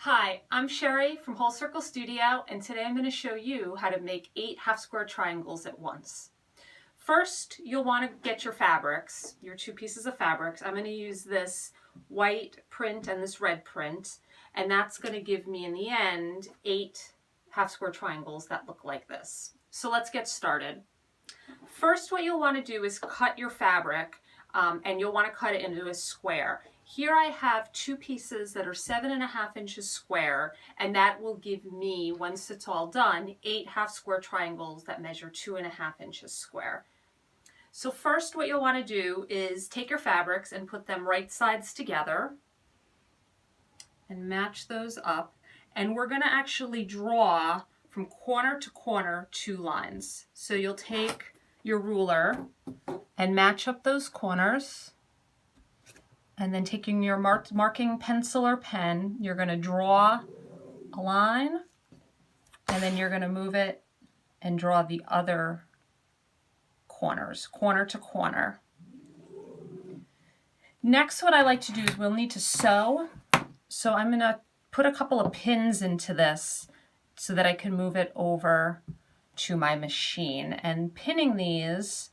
Hi, I'm Sherry from Whole Circle Studio, and today I'm going to show you how to make 8 half-square triangles at once. First, you'll want to get your fabrics, your 2 pieces of fabrics. I'm going to use this white print and this red print, and that's going to give me in the end 8 half-square triangles that look like this. So let's get started. First, what you'll want to do is cut your fabric, and you'll want to cut it into a square. Here I have 2 pieces that are 7.5 inches square, and that will give me, once it's all done, 8 half-square triangles that measure 2.5 inches square. So first what you'll want to do is take your fabrics and put them right sides together and match those up, and we're going to actually draw from corner to corner 2 lines. So you'll take your ruler and match up those corners. And then taking your marking pencil or pen, you're going to draw a line, and then you're going to move it and draw the other corners, corner to corner. Next, what I like to do is we'll need to sew. So I'm going to put a couple of pins into this so that I can move it over to my machine. And pinning these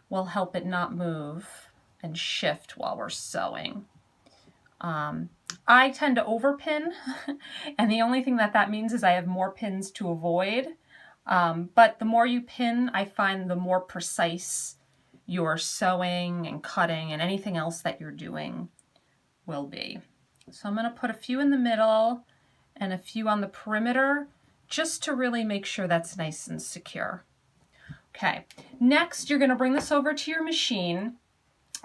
will help it not move and shift while we're sewing. I tend to overpin, and the only thing that means is I have more pins to avoid. But the more you pin, I find the more precise your sewing and cutting and anything else that you're doing will be. So I'm going to put a few in the middle and a few on the perimeter just to really make sure that's nice and secure. Okay, next you're going to bring this over to your machine,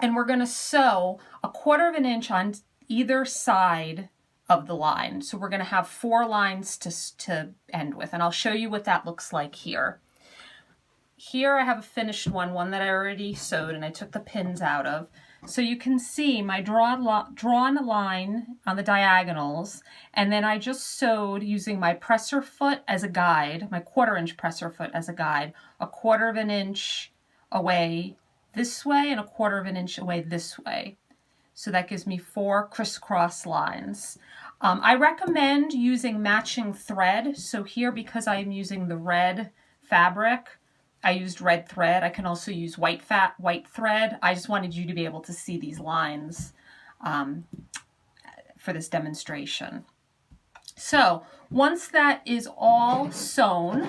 and we're going to sew 1/4 inch on either side of the line. So we're going to have 4 lines to end with, and I'll show you what that looks like here. Here I have a finished one that I already sewed and I took the pins out of. So you can see my drawn line on the diagonals, and then I just sewed using my presser foot as a guide, my 1/4 inch presser foot as a guide, 1/4 inch away this way and 1/4 inch away this way. So that gives me 4 crisscross lines. I recommend using matching thread. So here, because I am using the red fabric, I used red thread. I can also use white thread. I just wanted you to be able to see these lines for this demonstration. So once that is all sewn,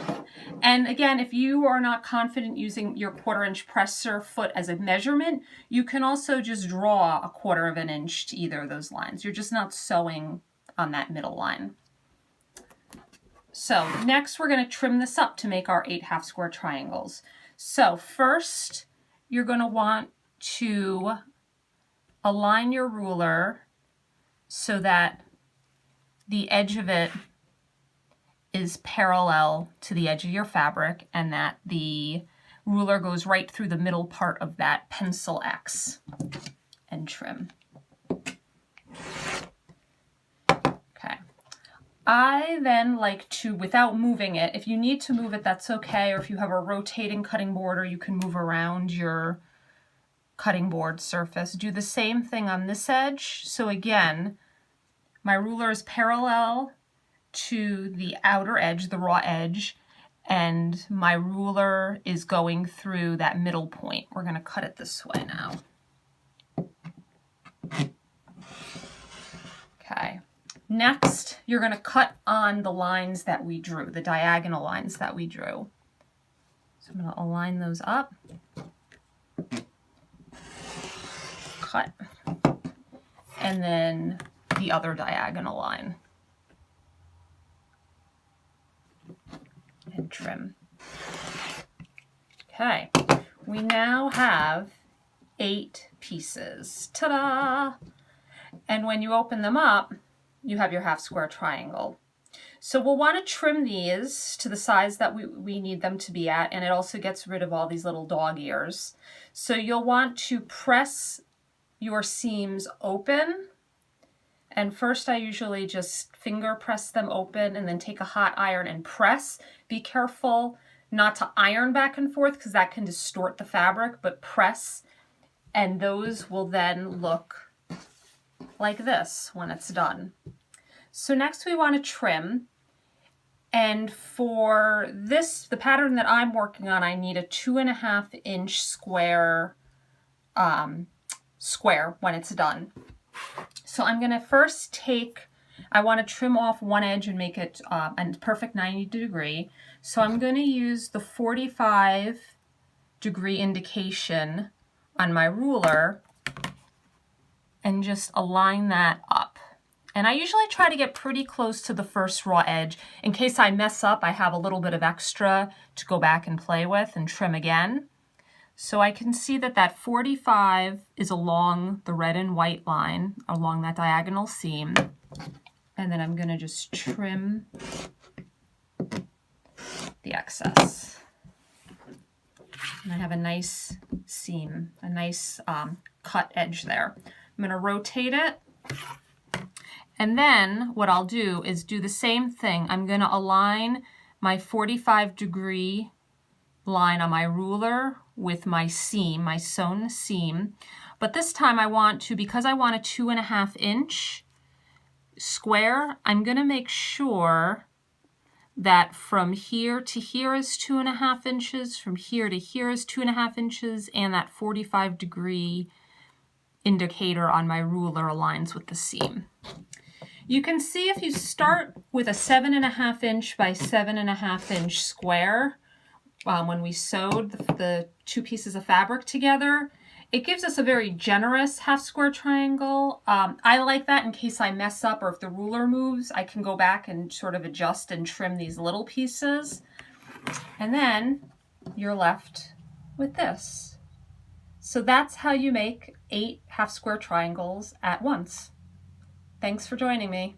and again, if you are not confident using your 1/4 inch presser foot as a measurement, you can also just draw 1/4 inch to either of those lines. You're just not sewing on that middle line. So next we're going to trim this up to make our 8 half-square triangles. So first you're going to want to align your ruler so that the edge of it is parallel to the edge of your fabric, and that the ruler goes right through the middle part of that pencil X, and trim. Okay. I then like to, without moving it, if you need to move it, that's okay, or if you have a rotating cutting board, or you can move around your cutting board surface, do the same thing on this edge. So again, my ruler is parallel to the outer edge, the raw edge, and my ruler is going through that middle point. We're going to cut it this way now. Okay. Next, you're going to cut on the lines that we drew, the diagonal lines that we drew. So I'm going to align those up. Cut. And then the other diagonal line, and trim. Okay, we now have 8 pieces. Ta-da! And when you open them up, you have your half-square triangle. So we'll want to trim these to the size that we need them to be at, and it also gets rid of all these little dog ears. So you'll want to press your seams open. And first I usually just finger press them open and then take a hot iron and press. Be careful not to iron back and forth because that can distort the fabric, but press, and those will then look like this when it's done. So next we want to trim. And for this, the pattern that I'm working on, I need a 2.5 inch square when it's done. So I'm going to first take, I want to trim off one edge and make it a perfect 90 degree. So I'm going to use the 45 degree indication on my ruler and just align that up. And I usually try to get pretty close to the first raw edge. In case I mess up, I have a little bit of extra to go back and play with and trim again. So I can see that that 45 is along the red and white line, along that diagonal seam. And then I'm going to just trim the excess. And I have a nice seam, a nice cut edge there. I'm going to rotate it. And then what I'll do is do the same thing. I'm going to align my 45 degree line on my ruler with my seam, my sewn seam. But this time I want to, because I want a 2.5 inch square, I'm going to make sure that from here to here is 2.5 inches, from here to here is 2.5 inches, and that 45 degree indicator on my ruler aligns with the seam. You can see if you start with a 7.5 inch by 7.5 inch square, when we sewed the two pieces of fabric together, it gives us a very generous half square triangle. I like that in case I mess up or if the ruler moves, I can go back and sort of adjust and trim these little pieces. And then you're left with this. So that's how you make 8 half square triangles at once. Thanks for joining me.